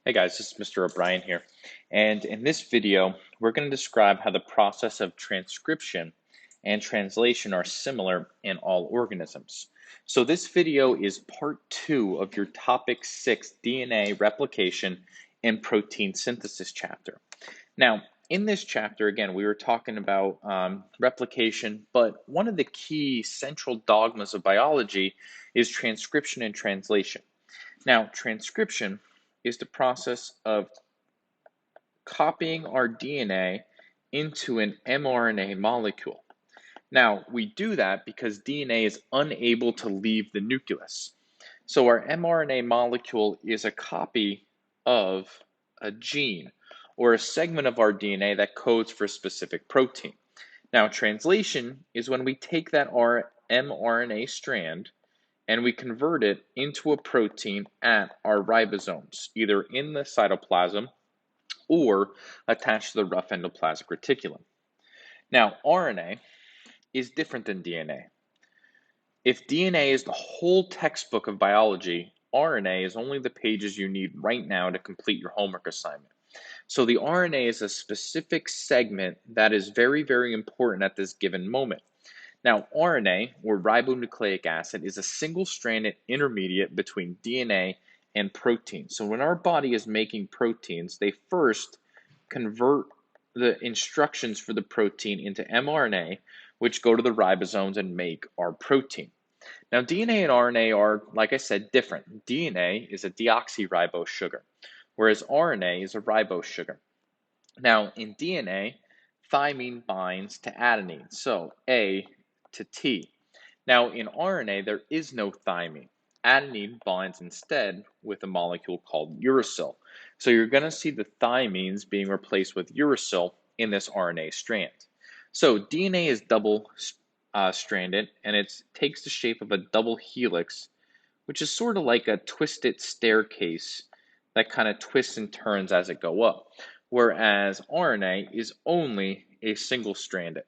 Hey guys, this is Mr. O'Brien here, and in this video, we're going to describe how the process of transcription and translation are similar in all organisms. So this video is part 2 of your topic 6 DNA replication and protein synthesis chapter. Now, in this chapter, again, we were talking about replication, but one of the key central dogmas of biology is transcription and translation. Now, transcription is the process of copying our DNA into an mRNA molecule. Now, we do that because DNA is unable to leave the nucleus. So our mRNA molecule is a copy of a gene or a segment of our DNA that codes for a specific protein. Now, translation is when we take that mRNA strand and we convert it into a protein at our ribosomes, either in the cytoplasm or attached to the rough endoplasmic reticulum. Now, RNA is different than DNA. If DNA is the whole textbook of biology, RNA is only the pages you need right now to complete your homework assignment. So the RNA is a specific segment that is very, very important at this given moment. Now, RNA, or ribonucleic acid, is a single-stranded intermediate between DNA and protein. So when our body is making proteins, they first convert the instructions for the protein into mRNA, which go to the ribosomes and make our protein. Now, DNA and RNA are, like I said, different. DNA is a deoxyribose sugar, whereas RNA is a ribose sugar. Now, in DNA, thymine binds to adenine, so A to T. Now, in RNA, there is no thymine. Adenine binds instead with a molecule called uracil. So you're going to see the thymines being replaced with uracil in this RNA strand. So DNA is double-stranded, and it takes the shape of a double helix, which is sort of like a twisted staircase that kind of twists and turns as it goes up, whereas RNA is only a single-stranded.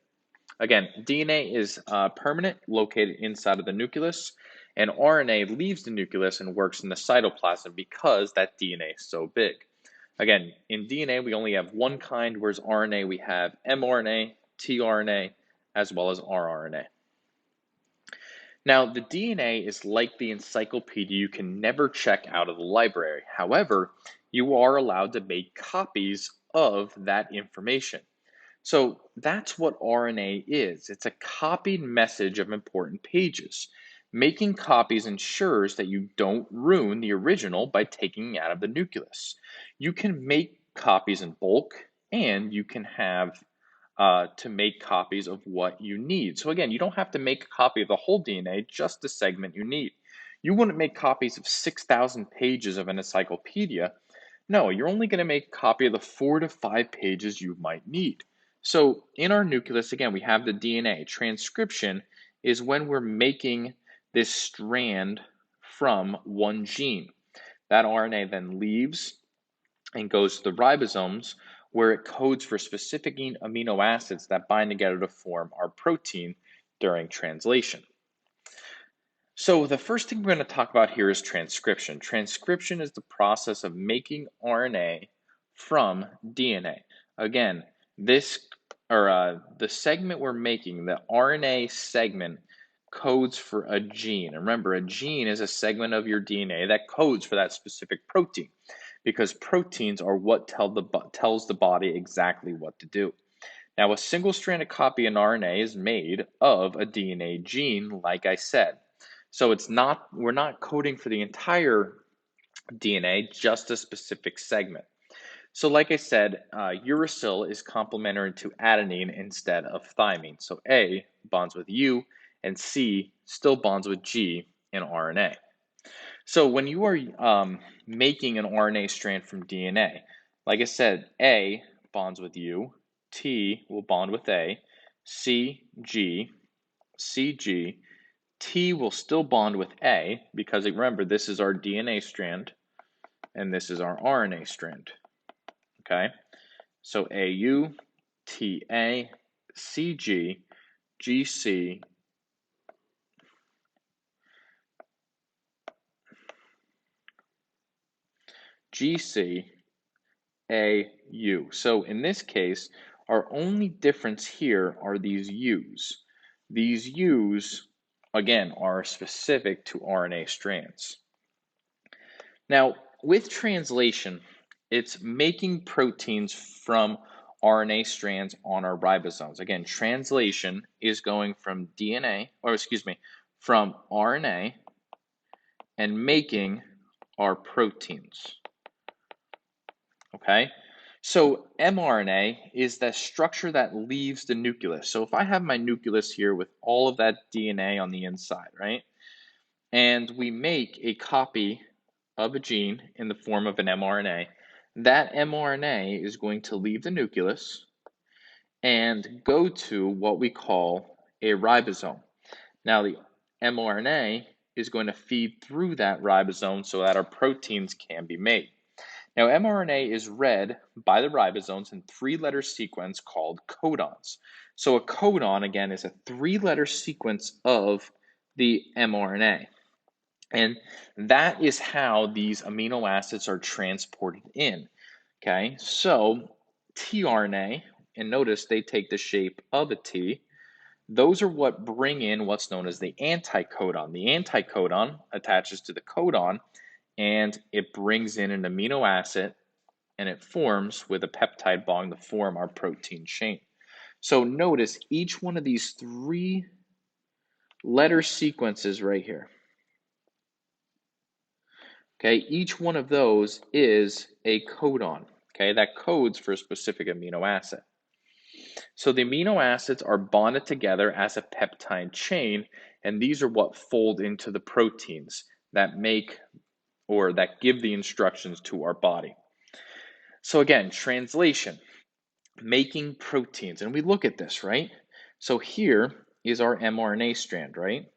Again, DNA is permanent, located inside of the nucleus, and RNA leaves the nucleus and works in the cytoplasm because that DNA is so big. Again, in DNA, we only have one kind, whereas RNA, we have mRNA, tRNA, as well as rRNA. Now, the DNA is like the encyclopedia you can never check out of the library. However, you are allowed to make copies of that information. So that's what RNA is. It's a copied message of important pages. Making copies ensures that you don't ruin the original by taking it out of the nucleus. You can make copies in bulk, and you can have to make copies of what you need. So again, you don't have to make a copy of the whole DNA, just the segment you need. You wouldn't make copies of 6,000 pages of an encyclopedia. No, you're only going to make a copy of the 4 to 5 pages you might need. So in our nucleus, again, we have the DNA. Transcription is when we're making this strand from one gene. That RNA then leaves and goes to the ribosomes, where it codes for specific amino acids that bind together to form our protein during translation. So the first thing we're going to talk about here is transcription. Transcription is the process of making RNA from DNA. Again, the segment we're making, the RNA segment, codes for a gene. Remember, a gene is a segment of your DNA that codes for that specific protein, because proteins are what tells the body exactly what to do. Now, a single-stranded copy in RNA is made of a DNA gene, like I said. So we're not coding for the entire DNA, just a specific segment. So like I said, uracil is complementary to adenine instead of thymine. So A bonds with U, and C still bonds with G in RNA. So when you are making an RNA strand from DNA, like I said, A bonds with U, T will bond with A, C, G, CG, T will still bond with A, because remember, this is our DNA strand, and this is our RNA strand, okay? So AU, TA, CG, GC, GCAU. So in this case, our only difference here are these U's. These U's, again, are specific to RNA strands. Now, with translation, it's making proteins from RNA strands on our ribosomes. Again, translation is going from from RNA and making our proteins. Okay? So mRNA is the structure that leaves the nucleus. So if I have my nucleus here with all of that DNA on the inside, right? And we make a copy of a gene in the form of an mRNA, that mRNA is going to leave the nucleus and go to what we call a ribosome. Now, the mRNA is going to feed through that ribosome so that our proteins can be made. Now, mRNA is read by the ribosomes in three-letter sequence called codons. So a codon, again, is a three-letter sequence of the mRNA. And that is how these amino acids are transported in. Okay, so tRNA, and notice they take the shape of a T. Those are what bring in what's known as the anticodon. The anticodon attaches to the codon and it brings in an amino acid and it forms with a peptide bond to form our protein chain. So notice each one of these three-letter sequences right here. Okay, each one of those is a codon, okay, that codes for a specific amino acid. So the amino acids are bonded together as a peptide chain, and these are what fold into the proteins that make or that give the instructions to our body. So again, translation, making proteins, and we look at this, right? So here is our mRNA strand, right?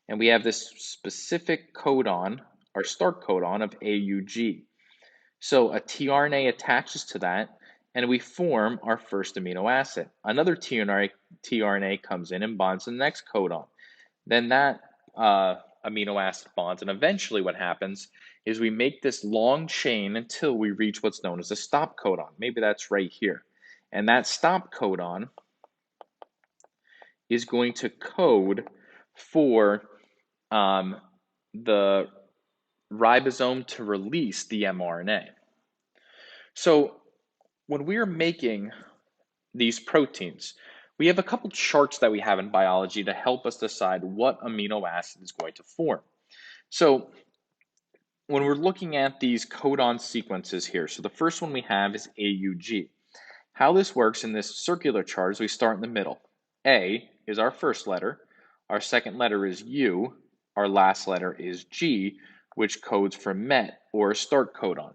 And we have this specific codon, our start codon of AUG. So a tRNA attaches to that, and we form our first amino acid. Another tRNA comes in and bonds to the next codon. Then that amino acid bonds, and eventually what happens is we make this long chain until we reach what's known as a stop codon. Maybe that's right here. And that stop codon is going to code for the ribosome to release the mRNA. So when we are making these proteins, we have a couple charts that we have in biology to help us decide what amino acid is going to form. So when we're looking at these codon sequences here, so the first one we have is AUG. How this works in this circular chart is we start in the middle. A is our first letter, our second letter is U, our last letter is G, which codes for met or start codon.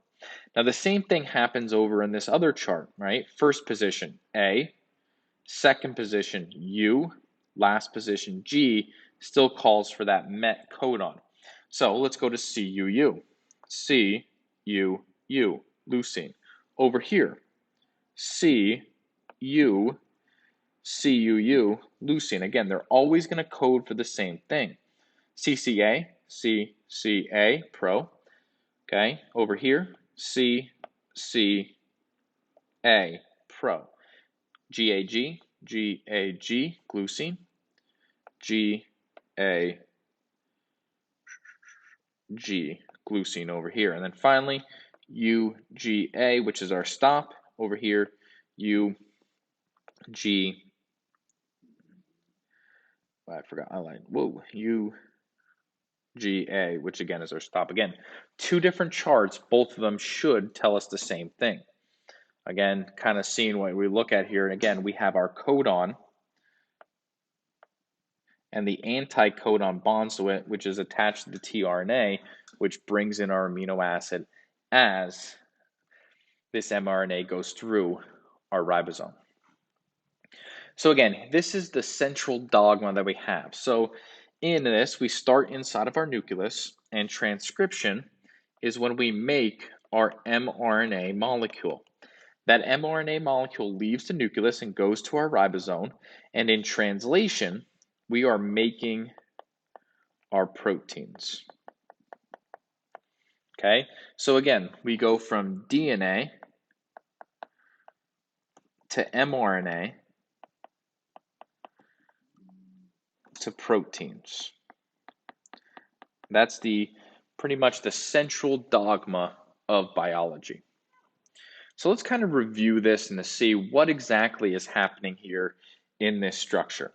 Now the same thing happens over in this other chart, right? First position A, second position U, last position G still calls for that met codon. So let's go to CUU. CUU, leucine. Over here, CUUU, leucine. Again, they're always going to code for the same thing. CCA, pro. Okay, over here, CCA, pro. GAG, glucine. GAG, glucine over here. And then finally, UGA, which is our stop over here, UGA, which again is our stop. Again, two different charts, both of them should tell us the same thing. Again, kind of seeing what we look at here, and again, we have our codon and the anticodon bonds to it, which is attached to the tRNA, which brings in our amino acid as this mRNA goes through our ribosome. So again, this is the central dogma that we have. So in this, we start inside of our nucleus, and transcription is when we make our mRNA molecule. That mRNA molecule leaves the nucleus and goes to our ribosome, and in translation, we are making our proteins. Okay, so again, we go from DNA to mRNA to proteins. That's pretty much the central dogma of biology. So let's kind of review this and to see what exactly is happening here in this structure.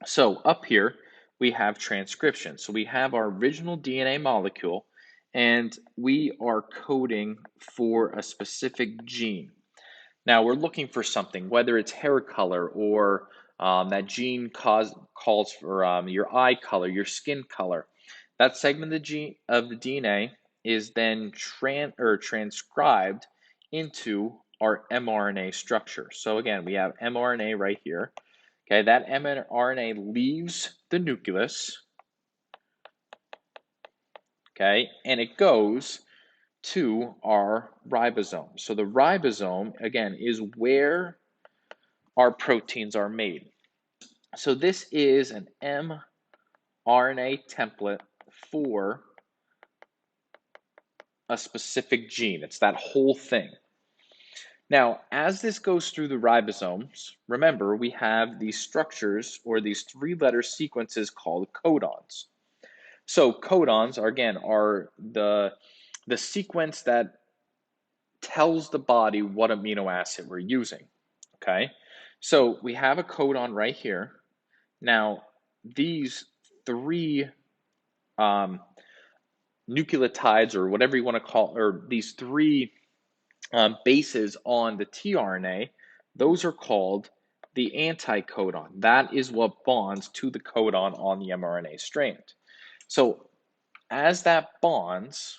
So up here, we have transcription. So we have our original DNA molecule, and we are coding for a specific gene. Now we're looking for something, whether it's hair color or that gene calls for your eye color, your skin color. That segment of the DNA is then transcribed into our mRNA structure. So again, we have mRNA right here. Okay, that mRNA leaves the nucleus, okay, and it goes to our ribosome. So the ribosome, again, is where our proteins are made. So this is an mRNA template for a specific gene. It's that whole thing. Now, as this goes through the ribosomes, remember we have these structures or these three-letter sequences called codons. So codons are the sequence that tells the body what amino acid we're using. Okay, so we have a codon right here. Now, these three nucleotides, or whatever you want to call, or these three bases on the tRNA, those are called the anticodon. That is what bonds to the codon on the mRNA strand. So as that bonds,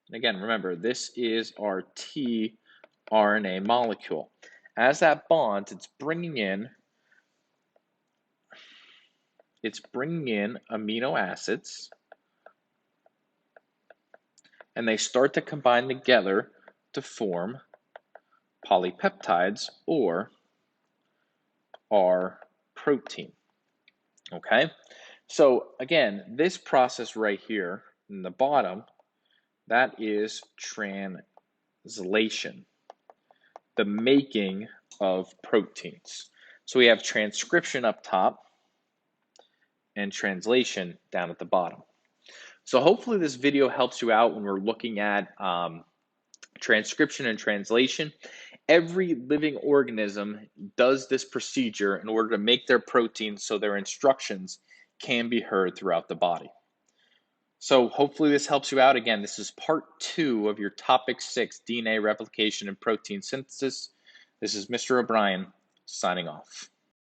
and again, remember, this is our tRNA molecule. As that bonds, it's bringing in amino acids, and they start to combine together to form polypeptides, or our protein. Okay, so again, this process right here in the bottom, that is translation, the making of proteins. So we have transcription up top and translation down at the bottom. So hopefully this video helps you out when we're looking at transcription and translation. Every living organism does this procedure in order to make their proteins so their instructions can be heard throughout the body. So hopefully this helps you out. Again, this is part 2 of your topic 6, DNA replication and protein synthesis. This is Mr. O'Brien signing off.